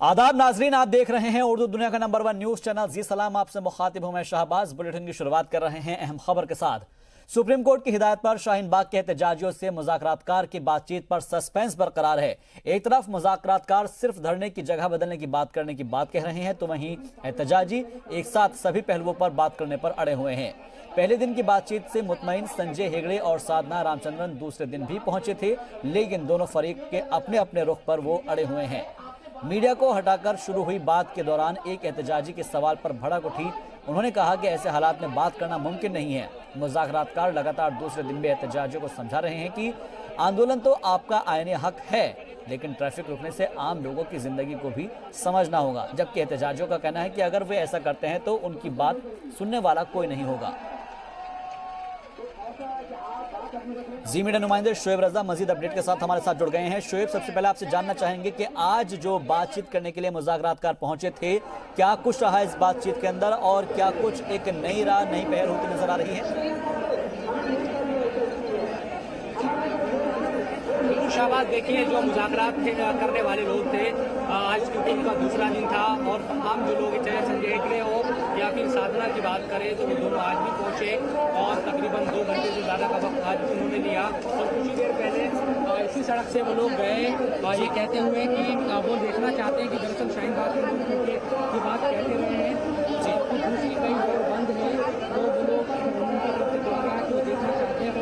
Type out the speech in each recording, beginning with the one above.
आदाब नाजरीन, आप देख रहे हैं उर्दू दुनिया का नंबर 1 न्यूज चैनल जी सलाम। आपसे मुखातिब हूं मैं शाहबाज। बुलेटिन की शुरुआत कर रहे हैं अहम खबर के साथ। सुप्रीम कोर्ट की हिदायत पर शाहीन बाग के एहतजाजियों से मुज़ाकरातकार की बातचीत पर सस्पेंस बरकरार है। एक तरफ मुज़ाकरातकार सिर्फ धरने की जगह बदलने की बात करने की बात कह रहे हैं, तो वहीं एहतजाजी एक साथ सभी पहलुओं पर बात करने पर अड़े हुए हैं। पहले दिन की बातचीत से मुतमईन संजय हेगड़े और साधना रामचंद्रन दूसरे दिन भी पहुंचे थे, लेकिन दोनों फरीक के अपने अपने रुख पर वो अड़े हुए हैं। मीडिया को हटाकर शुरू हुई बात के दौरान एक एहतजाजी के सवाल पर भड़क उठी। उन्होंने कहा कि ऐसे हालात में बात करना मुमकिन नहीं है। मुज़ाकरातकार लगातार दूसरे दिन भी एहतजाजियों को समझा रहे हैं कि आंदोलन तो आपका आईने हक है, लेकिन ट्रैफिक रुकने से आम लोगों की जिंदगी को भी समझना होगा। जबकि एहतजाजियों का कहना है कि अगर वे ऐसा करते हैं तो उनकी बात सुनने वाला कोई नहीं होगा। जी मीडिया नुमाइंदे शोएब रजा मजीद अपडेट के साथ हमारे साथ जुड़ गए हैं। शोएब, सबसे पहले आपसे जानना चाहेंगे कि आज जो बातचीत करने के लिए मुज़ाकरातकार पहुंचे थे, क्या कुछ रहा इस बातचीत के अंदर और क्या कुछ एक नई राह, नई पहल होती नजर आ रही है? शाहबाज, देखिए, जो मुज़ाकरात करने वाले लोग थे, आज क्योंकि उनका दूसरा दिन था और तमाम जो लोग, चाहे संजय हेगड़े हो या फिर साधना की बात करें, तो वो दोनों आज भी पहुंचे और तकरीबन 2 घंटे से ज़्यादा का वक्त आज भी उन्होंने लिया। और कुछ ही देर पहले इसी सड़क से वो लोग गए ये कहते हुए कि वो देखना चाहते हैं कि दरअसल शाहीन बाग के लोग की बात कहते रहे हैं और कुछ दूसरी कई बंद में तो वो लोग उनकी तरफ से कहा कि वो देखना चाहते हैं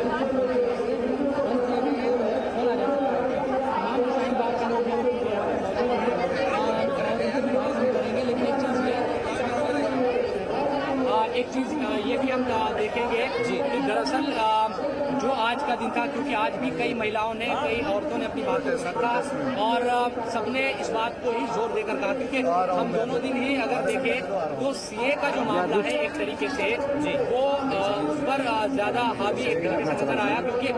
एक चीज़ ये भी हम देखेंगे कि दरअसल जो आज का दिन था, क्योंकि आज भी कई महिलाओं ने, कई औरतों ने अपनी बात रखा और सबने इस बात को ही जोर देकर कहा, क्योंकि हम दोनों दिन ही अगर देखें तो सीए का जो मामला है एक तरीके से वो उस पर ज्यादा हावी एक तरीके से नजर आया, क्योंकि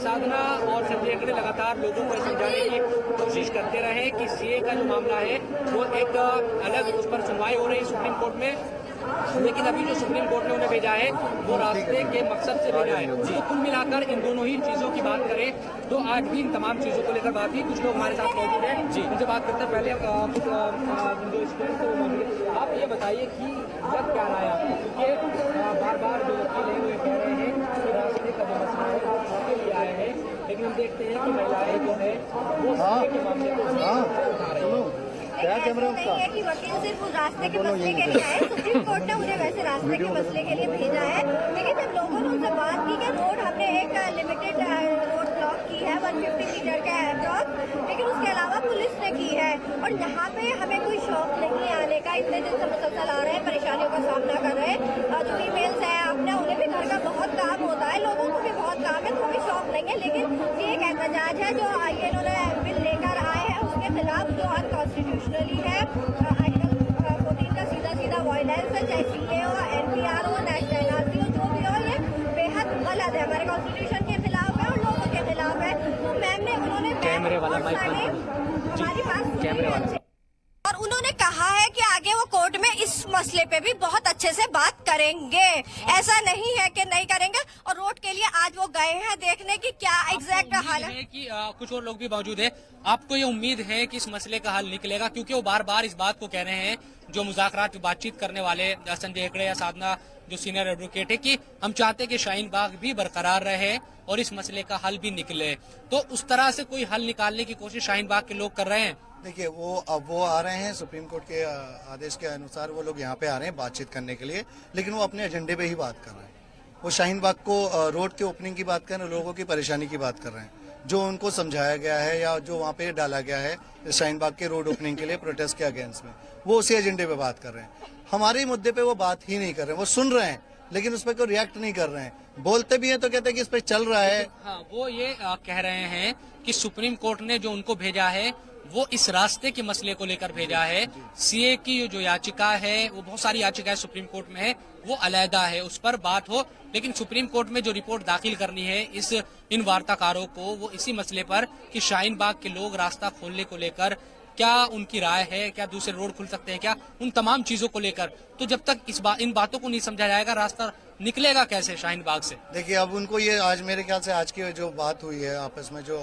साधना और संजय हेगड़े लगातार लोगों को समझाने की कोशिश करते रहे कि सीए का जो मामला है वो एक अलग, उस पर सुनवाई हो रही है सुप्रीम कोर्ट में, लेकिन अभी जो सुप्रीम कोर्ट ने उन्हें भेजा है वो रास्ते के मकसद से भेजा है। तो कुल मिलाकर इन दोनों ही चीजों की बात करें तो आज भी इन तमाम चीजों को लेकर बात हुई। कुछ लोग हमारे साथ मौजूद हैं, उनसे बात करते हैं। पहले जो स्टूडेंट थे वो आप ये बताइए कि जब क्या रहा है, क्योंकि बार बार जो वकील है वो कह रहे हैं कि रास्ते का जो मसला है उसके लिए आए हैं, लेकिन हम देखते हैं कि महिलाएं जो है वो के मामले को उठा रही है। क्या कैमरा है कि वकील सिर्फ उस रास्ते के मसले के लिए आए, सुप्रीम कोर्ट ने उन्हें वैसे रास्ते के मसले के लिए भेजा है। लेकिन जब लोगों ने उनसे बात की कि रोड हमने एक लिमिटेड रोड ब्लॉक की है 150 मीटर का अप्रॉक्स, लेकिन उसके अलावा पुलिस ने की है और यहाँ पे हमें कोई शौक नहीं आने का, इतने दिन से मुसलसल आ रहे हैं, परेशानियों का सामना कर रहे हैं। जो फीमेल्स हैं अपने, उन्हें भी घर का बहुत काम होता है, लोगों को भी बहुत काम है, तो हमें शौक नहीं है। लेकिन ये एक एहतजाज है जो ये इन्होंने बिल लेकर आए हैं उसके खिलाफ, जो अनकॉन्स्टिट्यूशनली है। आर्टिकल 14 का सीधा सीधा वायलेंस है, चाहे सीए हो, एनपीआर हो, नेशनल एनआरसी हो, जो भी हो, ये बेहद गलत है, हमारे कॉन्स्टिट्यूशन के खिलाफ है और लोगों के खिलाफ है। तो मैम ने, उन्होंने कैमरे वाला हमारी बात कैमरे वाला और उन्होंने कहा है कि आगे वो कोर्ट में इस मसले पे भी बहुत अच्छे से बात करेंगे, ऐसा नहीं है कि नहीं करेंगे। और रोड के लिए आज वो गए हैं देखने की क्या एग्जैक्ट हाल है कि कुछ और लोग भी मौजूद है। आपको ये उम्मीद है कि इस मसले का हल निकलेगा, क्योंकि वो बार बार इस बात को कह रहे हैं, जो मुज़ाकरात बातचीत करने वाले संजय हेगड़े या साधना जो सीनियर एडवोकेट है, कि हम चाहते हैं कि शाहीन बाग भी बरकरार रहे और इस मसले का हल भी निकले। तो उस तरह से कोई हल निकालने की कोशिश शाहीन बाग के लोग कर रहे हैं। देखिए, वो आ रहे हैं सुप्रीम कोर्ट के आदेश के अनुसार, वो लोग यहाँ पे आ रहे हैं बातचीत करने के लिए, लेकिन वो अपने एजेंडे पे ही बात कर रहे हैं। वो शाहीन बाग को रोड के ओपनिंग की बात कर रहे हैं, लोगों की परेशानी की बात कर रहे हैं, जो उनको समझाया गया है या जो वहाँ पे डाला गया है शाहीन बाग के रोड ओपनिंग के लिए प्रोटेस्ट के अगेंस्ट में, वो उसी एजेंडे पे बात कर रहे हैं। हमारे मुद्दे पे वो बात ही नहीं कर रहे हैं, वो सुन रहे हैं लेकिन उस पर कोई रिएक्ट नहीं कर रहे हैं। बोलते भी हैं तो कहते हैं कि इस पर चल रहा है। हाँ, वो ये कह रहे हैं कि सुप्रीम कोर्ट ने जो उनको भेजा है वो इस रास्ते के मसले को लेकर भेजा है। सीए की जो याचिका है, वो बहुत सारी याचिकाएं सुप्रीम कोर्ट में है, वो अलहदा है, उस पर बात हो। लेकिन सुप्रीम कोर्ट में जो रिपोर्ट दाखिल करनी है इन वार्ताकारों को, वो इसी मसले पर कि शाहीन बाग के लोग रास्ता खोलने को लेकर क्या उनकी राय है, क्या दूसरे रोड खुल सकते हैं क्या, उन तमाम चीजों को लेकर। तो जब तक इन बातों को नहीं समझा जाएगा, रास्ता निकलेगा कैसे शाहीन बाग से? देखिए, अब उनको ये आज मेरे ख्याल से आज की जो बात हुई है, आपस में जो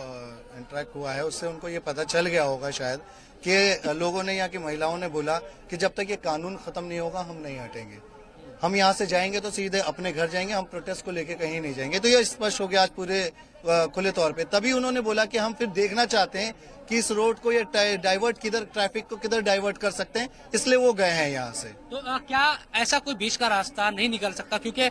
इंटरेक्ट हुआ है, उससे उनको ये पता चल गया होगा शायद कि लोगों ने, यहाँ की महिलाओं ने बोला कि जब तक ये कानून खत्म नहीं होगा हम नहीं हटेंगे। हम यहाँ से जाएंगे तो सीधे अपने घर जाएंगे, हम प्रोटेस्ट को लेके कहीं नहीं जाएंगे। तो ये स्पष्ट हो गया आज पूरे खुले तौर पे। तभी उन्होंने बोला कि हम फिर देखना चाहते हैं कि इस रोड को ये डाइवर्ट किधर, ट्रैफिक को किधर डाइवर्ट कर सकते हैं, इसलिए वो गए हैं यहाँ से। तो क्या ऐसा कोई बीच का रास्ता नहीं निकल सकता, क्योंकि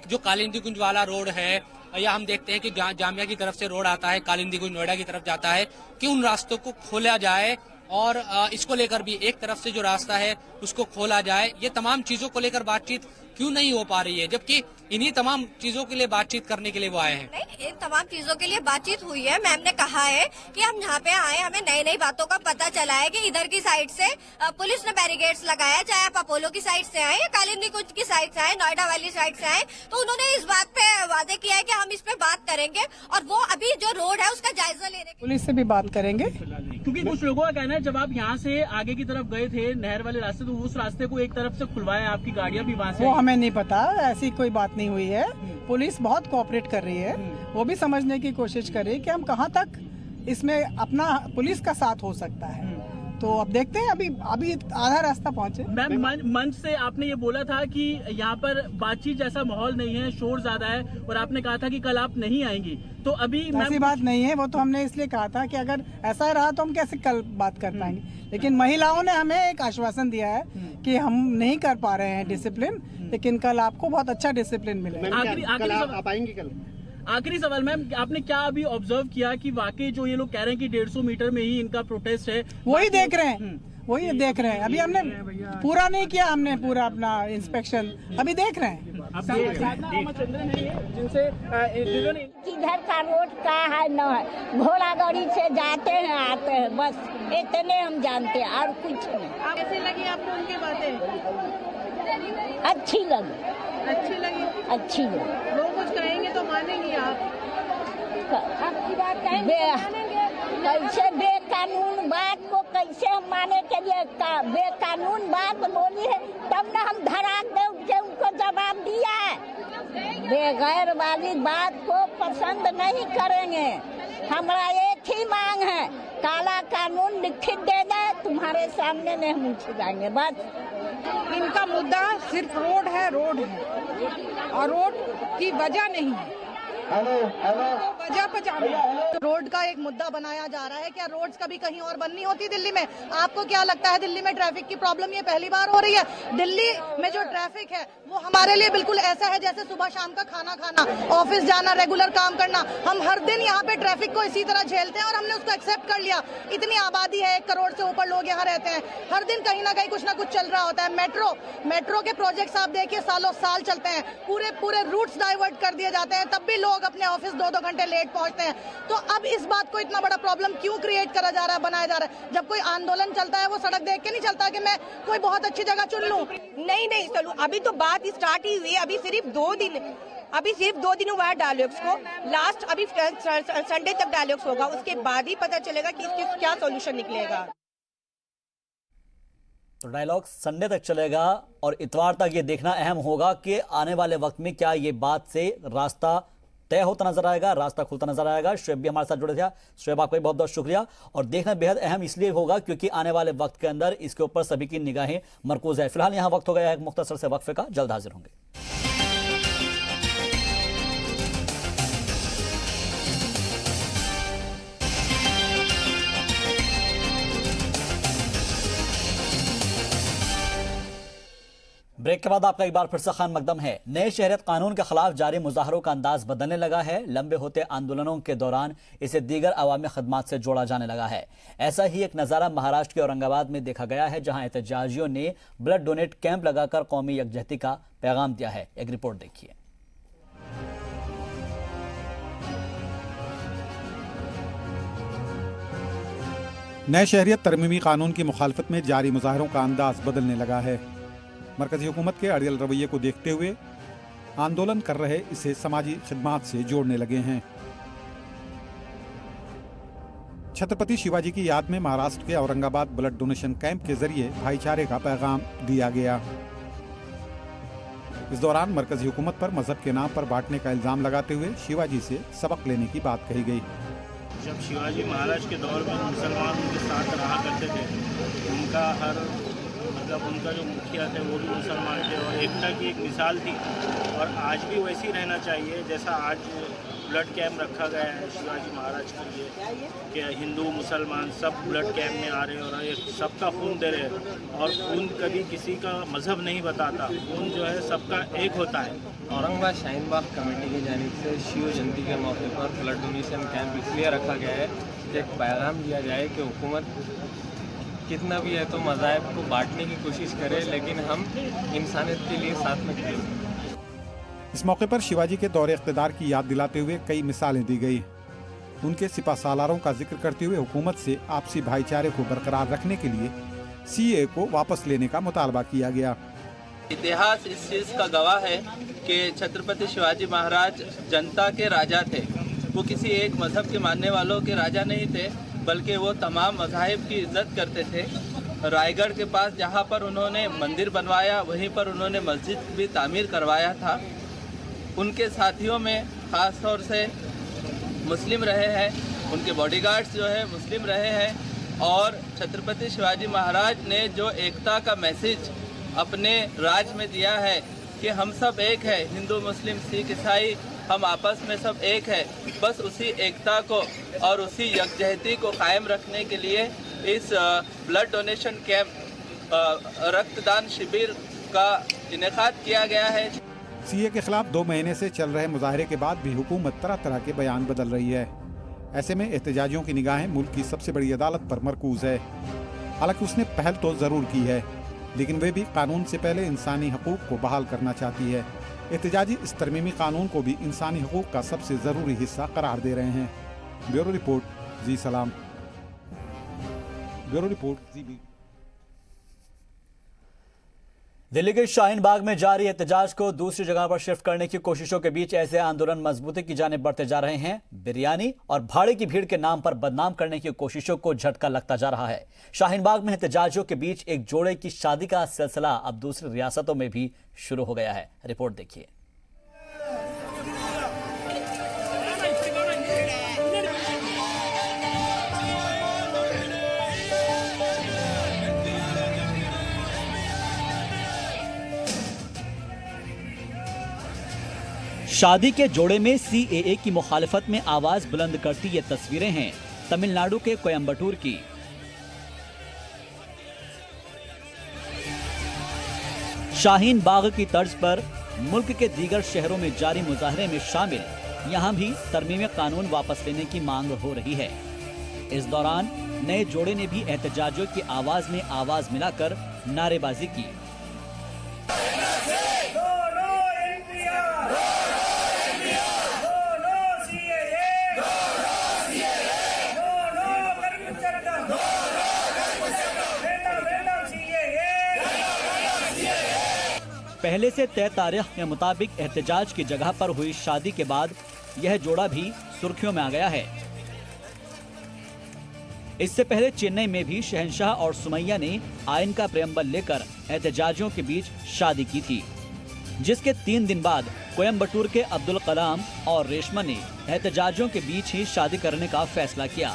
जो कालिंदी कुंज वाला रोड है या हम देखते हैं कि जामिया की तरफ से रोड आता है, कालिंदी कुंज नोएडा की तरफ जाता है, कि उन रास्तों को खोला जाए और इसको लेकर भी एक तरफ से जो रास्ता है उसको खोला जाए। ये तमाम चीजों को लेकर बातचीत क्यों नहीं हो पा रही है, जबकि इन्हीं तमाम चीजों के लिए बातचीत करने के लिए वो आए हैं? नहीं, इन तमाम चीजों के लिए बातचीत हुई है। मैम ने कहा है कि हम यहाँ पे आए, हमें नई नई बातों का पता चला है कि इधर की साइड से पुलिस ने बैरिकेड्स लगाया, चाहे आप अपोलो की साइड से आए या कालिंदी कुंज की साइड से आए, नोएडा वाली साइड से आए, तो उन्होंने इस बात पे वादे किया है कि हम इस पे बात करेंगे और वो अभी जो रोड है उसका जायजा लेने के पुलिस से भी बात करेंगे। क्योंकि कुछ लोगों का कहना है जब आप यहाँ से आगे की तरफ गए थे नहर वाले रास्ते, तो उस रास्ते को एक तरफ से खुलवाया, आपकी गाड़ियाँ भी वहाँ से। वो हमें नहीं पता, ऐसी कोई बात नहीं हुई है। पुलिस बहुत कोऑपरेट कर रही है, वो भी समझने की कोशिश कर रही है कि हम कहाँ तक इसमें अपना पुलिस का साथ हो सकता है। तो अब देखते हैं, अभी आधा रास्ता पहुँचे। मैम, मंच से आपने ये बोला था कि यहाँ पर बातचीत जैसा माहौल नहीं है, शोर ज्यादा है, और आपने कहा था कि कल आप नहीं आएंगी। तो अभी ऐसी बात नहीं है, वो तो हमने इसलिए कहा था कि अगर ऐसा रहा तो हम कैसे कल बात कर पाएंगे। लेकिन महिलाओं ने हमें एक आश्वासन दिया है कि हम नहीं कर पा रहे हैं डिसिप्लिन, लेकिन कल आपको बहुत अच्छा डिसिप्लिन मिलेगा। आखिरी सवाल मैम, आपने क्या अभी ऑब्जर्व किया कि वाकई जो ये लोग कह रहे हैं कि 150 मीटर में ही इनका प्रोटेस्ट है, वही देख रहे हैं, वही देख रहे हैं। अभी हमने पूरा नहीं किया, हमने पूरा अपना इंस्पेक्शन अभी देख रहे हैं। जिनसे किधर का रोड का है न है, घोड़ा गाड़ी से जाते हैं आते हैं, बस इतने हम जानते हैं और कुछ नहीं। कैसी लगी आपको उनकी बातें? अच्छी लगी, अच्छी लगी, अच्छी लगी। लोग कुछ कहेंगे तो मानेंगी आप? आपकी बात कहेंगे कैसे बेकानून बात को कैसे हम माने के लिए बेकानून बात बोली है, तब न हम धड़ाक दे के उनको जवाब दिया है। बेगैर वाली बात को पसंद नहीं करेंगे। हमारा एक ही मांग है, काला कानून लिखित दे दे, तुम्हारे सामने में हम उठ जाएंगे बस। इनका मुद्दा सिर्फ रोड है और रोड की वजह नहीं है, वजह पहचानो। रोड का एक मुद्दा बनाया जा रहा है। क्या रोड्स कभी कहीं और बननी होती दिल्ली में? आपको क्या लगता है दिल्ली में ट्रैफिक की प्रॉब्लम ये पहली बार हो रही है? दिल्ली में जो ट्रैफिक है वो हमारे लिए बिल्कुल ऐसा है जैसे सुबह शाम का खाना खाना, ऑफिस जाना, रेगुलर काम करना। हम हर दिन यहाँ पे ट्रैफिक को इसी तरह झेलते हैं और हमने उसको एक्सेप्ट कर लिया। इतनी आबादी है, 1 करोड़ से ऊपर लोग यहाँ रहते हैं, हर दिन कहीं ना कहीं कुछ ना कुछ चल रहा होता है। मेट्रो के प्रोजेक्ट्स आप देखिए सालों साल चलते हैं, पूरे रूट्स डाइवर्ट कर दिए जाते हैं, तब भी लोग अपने ऑफिस 2-2 घंटे लेट पहुंचते हैं। तो अब इस बात को इतना बड़ा प्रॉब्लम क्यों क्रिएट करा जा रहा है, बनाया जा रहा है? जब कोई आंदोलन चलता है वो सड़क देख के नहीं चलता कि मैं कोई बहुत अच्छी जगह चुन लूं। नहीं चलो, अभी तो बात स्टार्ट ही हुई, अभी सिर्फ 2 दिन हुआ है डायलॉग्स को। लास्ट अभी संडे तक डायलॉग्स होगा, उसके बाद ही पता चलेगा कि इसके क्या सॉल्यूशन निकलेगा। तो डायलॉग संडे तक चलेगा और इतवार तक ये देखना अहम होगा कि आने वाले वक्त में क्या ये बात से रास्ता तय होता नजर आएगा, रास्ता खुलता नजर आएगा। शुएब भी हमारे साथ जुड़े थे। शुएब, आपका बहुत बहुत शुक्रिया। और देखना बेहद अहम इसलिए होगा क्योंकि आने वाले वक्त के अंदर इसके ऊपर सभी की निगाहें मरकूज है। फिलहाल यहाँ वक्त हो गया है एक मुख्तसर से वक्फे का, जल्द हाजिर होंगे। ब्रेक के बाद आपका एक बार फिर से खान मकदम है। नए शहरियत कानून के खिलाफ जारी मुजाहरों का अंदाज बदलने लगा है। लंबे होते आंदोलनों के दौरान इसे दीगर अवामी खदमात से जोड़ा जाने लगा है। ऐसा ही एक नज़ारा महाराष्ट्र के औरंगाबाद में देखा गया है, जहां एहतजाजियों ने ब्लड डोनेट कैंप लगाकर कौमी यकजहती का पैगाम दिया है। एक रिपोर्ट देखिए। नए शहरियत तरमीमी कानून की मुखालफत में जारी मुजाहरों का अंदाज बदलने लगा है। मरकजी हुकूमत के अड़ियल रवैये को देखते हुए आंदोलन कर रहे इसे समाजी खिदमात से जोड़ने लगे हैं। छत्रपति शिवाजी की याद में महाराष्ट्र के औरंगाबाद ब्लड डोनेशन कैंप के जरिए भाईचारे का पैगाम दिया गया। इस दौरान मरकजी हुकूमत पर मजहब के नाम पर बांटने का इल्जाम लगाते हुए शिवाजी से सबक लेने की बात कही गई। जब शिवाजी महाराज के दौर में मुसलमान उनके साथ रहा करते थे, उनका हर मतलब उनका जो मुखिया थे वो भी मुसलमान थे और एकता की एक मिसाल थी। और आज भी वैसे ही रहना चाहिए जैसा आज ब्लड कैंप रखा गया है शिवाजी महाराज के लिए कि हिंदू मुसलमान सब ब्लड कैंप में आ रहे हैं और एक सबका खून दे रहे हैं। और खून कभी किसी का मजहब नहीं बताता, खून जो है सबका एक होता है। औरंगाबाद शाहीन बाग कमेटी की जानिब से शिव जयंती के मौके पर ब्लड डोनेशन कैंप इसलिए रखा गया है कि एक पैगाम दिया जाए कि हुकूमत कितना भी है तो मज़ाहिब को बांटने की कोशिश करे, लेकिन हम इंसानियत के लिए साथ में खड़े। इस मौके पर शिवाजी के दौरे इक़्तिदार की याद दिलाते हुए कई मिसालें दी गई। उनके सिपा सालारों का जिक्र करते हुए हुकूमत से आपसी भाईचारे को बरकरार रखने के लिए सीए को वापस लेने का मुतालबा किया गया। इतिहास इस चीज़ का गवाह है कि छत्रपति शिवाजी महाराज जनता के राजा थे। वो किसी एक मजहब के मानने वालों के राजा नहीं थे, बल्कि वो तमाम मज़ाहिब की इज्जत करते थे। रायगढ़ के पास जहाँ पर उन्होंने मंदिर बनवाया, वहीं पर उन्होंने मस्जिद भी तामीर करवाया था। उनके साथियों में ख़ास तौर से मुस्लिम रहे हैं, उनके बॉडीगार्ड्स जो है मुस्लिम रहे हैं। और छत्रपति शिवाजी महाराज ने जो एकता का मैसेज अपने राज में दिया है कि हम सब एक है, हिंदू मुस्लिम सिख ईसाई हम आपस में सब एक है, बस उसी एकता को और उसी यकजहती को कायम रखने के लिए इस ब्लड डोनेशन कैंप रक्तदान शिविर का इनेकाद किया गया है। सीए के खिलाफ 2 महीने से चल रहे मुजाहरे के बाद भी हुकूमत तरह तरह के बयान बदल रही है। ऐसे में एहतजाजियों की निगाहें मुल्क की सबसे बड़ी अदालत पर मरकूज है। हालांकि उसने पहल तो ज़रूर की है, लेकिन वे भी कानून से पहले इंसानी हकूक़ को बहाल करना चाहती है। एहतजाजी इस तरमीमी कानून को भी इंसानी हकूक़ का सबसे ज़रूरी हिस्सा करार दे रहे हैं। ब्यूरो रिपोर्ट, जी सलाम। ब्यूरो रिपोर्ट, जी। दिल्ली के शाहीन बाग में जारी एहतजाज को दूसरी जगह पर शिफ्ट करने की कोशिशों के बीच ऐसे आंदोलन मजबूती की जानिब बढ़ते जा रहे हैं। बिरयानी और भाड़े की भीड़ के नाम पर बदनाम करने की कोशिशों को झटका लगता जा रहा है। शाहीन बाग में एहतजाजियों के बीच एक जोड़े की शादी का सिलसिला अब दूसरी रियासतों में भी शुरू हो गया है। रिपोर्ट देखिए। शादी के जोड़े में सीएए की मुखालिफत में आवाज बुलंद करती ये तस्वीरें हैं तमिलनाडु के कोयम्बटूर की। शाहीन बाग की तर्ज पर मुल्क के दीगर शहरों में जारी मुजाहरे में शामिल यहां भी तरमीमी कानून वापस लेने की मांग हो रही है। इस दौरान नए जोड़े ने भी एहतजाजियों की आवाज में आवाज मिलाकर नारेबाजी की। पहले से तय तारीख के मुताबिक एहतजाज की जगह पर हुई शादी के बाद यह जोड़ा भी सुर्खियों में आ गया है। इससे पहले चेन्नई में भी शहंशाह और सुमैया ने आइन का प्रेम्बल लेकर एहतजाजियों के बीच शादी की थी, जिसके 3 दिन बाद कोयम्बटूर के अब्दुल कलाम और रेशमा ने एहतजाजियों के बीच ही शादी करने का फैसला किया।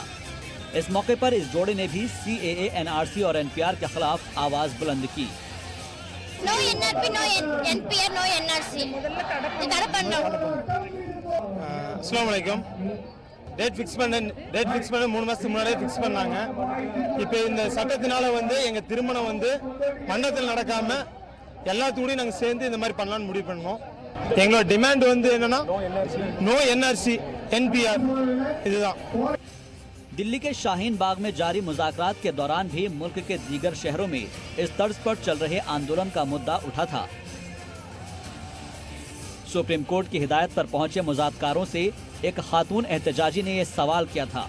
इस मौके पर इस जोड़े ने भी सीएए, एनआरसी और एनपीआर के खिलाफ आवाज बुलंद की। No NRP, no NPR, no NRC. அஸ்ஸலாமு அலைக்கும். டேட் ஃபிக்ஸ் பண்ண 3 மாசத்துக்கு முன்னாடியே ஃபிக்ஸ் பண்ணாங்க. இப்போ இந்த சட்டத்தினால எங்க திருமணம் மண்டபத்தில் நடக்காம எல்லாத்தோடையும் நாங்க சேர்ந்து இந்த மாதிரி பண்ணலாம்னு முடிவு பண்ணோம். எங்களோட டிமாண்ட் என்னன்னா நோ NRC, NPR இதுதான்। दिल्ली के शाहीन बाग में जारी मुज़ाकरात के दौरान भी मुल्क के दीगर शहरों में इस तर्ज पर चल रहे आंदोलन का मुद्दा उठा था। सुप्रीम कोर्ट की हिदायत पर पहुंचे मुज़ाकरों से एक खातून एहतजाजी ने यह सवाल किया था।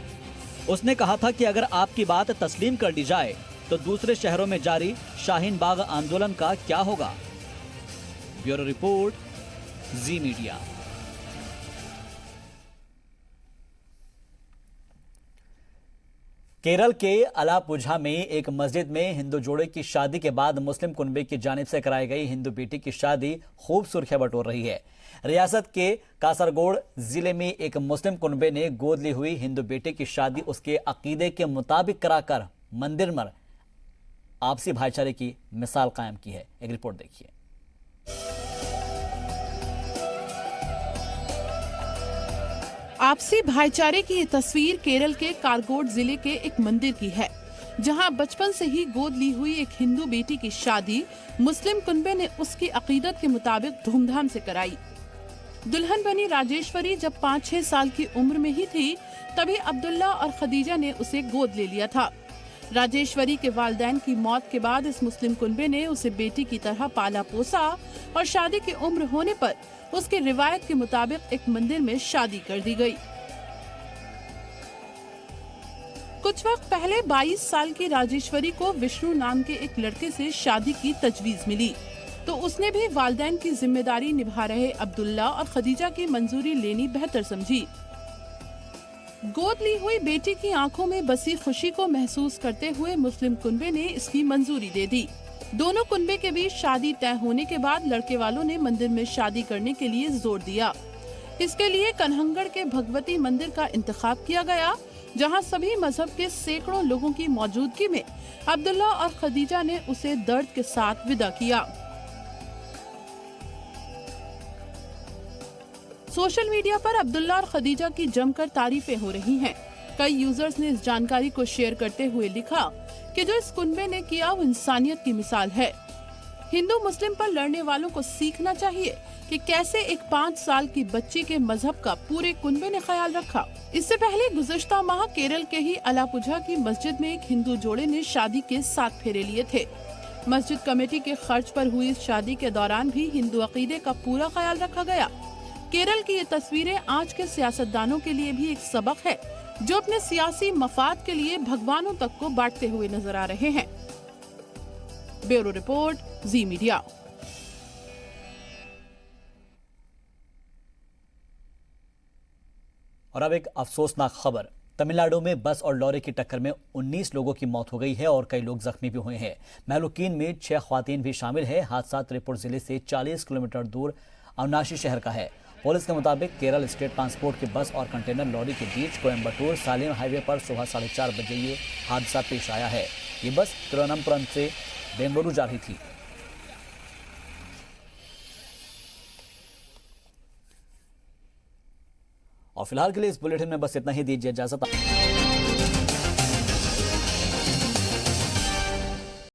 उसने कहा था कि अगर आपकी बात तस्लीम कर ली जाए तो दूसरे शहरों में जारी शाहीन बाग आंदोलन का क्या होगा। ब्यूरो रिपोर्ट, जी मीडिया। केरल के अलापुझा में एक मस्जिद में हिंदू जोड़े की शादी के बाद मुस्लिम कुनबे की जानिब से कराई गई हिंदू बेटी की शादी खूब सुर्खियां बटोर रही है। रियासत के कासरगोड जिले में एक मुस्लिम कुनबे ने गोद ली हुई हिंदू बेटी की शादी उसके अकीदे के मुताबिक कराकर मंदिर में आपसी भाईचारे की मिसाल कायम की है। एक रिपोर्ट देखिए। आपसी भाईचारे की ये तस्वीर केरल के कारगोड जिले के एक मंदिर की है, जहां बचपन से ही गोद ली हुई एक हिंदू बेटी की शादी मुस्लिम कुनबे ने उसकी अकीदत के मुताबिक धूमधाम से कराई। दुल्हन बनी राजेश्वरी जब 5-6 साल की उम्र में ही थी, तभी अब्दुल्ला और खदीजा ने उसे गोद ले लिया था। राजेश्वरी के वालिदैन की मौत के बाद इस मुस्लिम कुनबे ने उसे बेटी की तरह पाला पोसा और शादी की उम्र होने पर उसकी रिवायत के मुताबिक एक मंदिर में शादी कर दी गई। कुछ वक्त पहले 22 साल की राजेश्वरी को विष्णु नाम के एक लड़के से शादी की तजवीज मिली, तो उसने भी वालिदैन की जिम्मेदारी निभा रहे अब्दुल्ला और खदीजा की मंजूरी लेनी बेहतर समझी। गोद ली हुई बेटी की आंखों में बसी खुशी को महसूस करते हुए मुस्लिम कुनबे ने इसकी मंजूरी दे दी। दोनों कुनबे के बीच शादी तय होने के बाद लड़के वालों ने मंदिर में शादी करने के लिए जोर दिया। इसके लिए कन्हंगड़ के भगवती मंदिर का इंतखाब किया गया, जहां सभी मजहब के सैकड़ों लोगों की मौजूदगी में अब्दुल्ला और खदीजा ने उसे दर्द के साथ विदा किया। सोशल मीडिया पर अब्दुल्ला और खदीजा की जमकर तारीफें हो रही हैं। कई यूजर्स ने इस जानकारी को शेयर करते हुए लिखा कि जो इस कुनबे ने किया वो इंसानियत की मिसाल है। हिंदू मुस्लिम पर लड़ने वालों को सीखना चाहिए कि कैसे एक 5 साल की बच्ची के मजहब का पूरे कुनबे ने ख्याल रखा। इससे पहले गुज़श्ता माह केरल के ही अलापुझा की मस्जिद में एक हिंदू जोड़े ने शादी के 7 फेरे लिए थे। मस्जिद कमेटी के खर्च पर हुई इस शादी के दौरान भी हिंदू अकीदे का पूरा ख्याल रखा गया। केरल की ये तस्वीरें आज के सियासतदानों के लिए भी एक सबक है, जो अपने सियासी मफाद के लिए भगवानों तक को बांटते हुए नजर आ रहे हैं। ब्यूरो रिपोर्ट, जी मीडिया। और अब एक अफसोसनाक खबर। तमिलनाडु में बस और लॉरी की टक्कर में 19 लोगों की मौत हो गई है और कई लोग जख्मी भी हुए हैं। महलुकीन में 6 ख्वातीन भी शामिल है। हादसा त्रिपुर जिले से 40 किलोमीटर दूर अविनाशी शहर का है। पुलिस के मुताबिक केरल स्टेट ट्रांसपोर्ट की बस और कंटेनर लॉरी के बीच कोयम्बटूर सालेम हाईवे पर सुबह 4:30 बजे ये हादसा पेश आया है। ये बस तिरुवनंतपुरम से बेंगलुरु जा रही थी। और फिलहाल के लिए इस बुलेटिन में बस इतना ही। दीजिए इजाजत।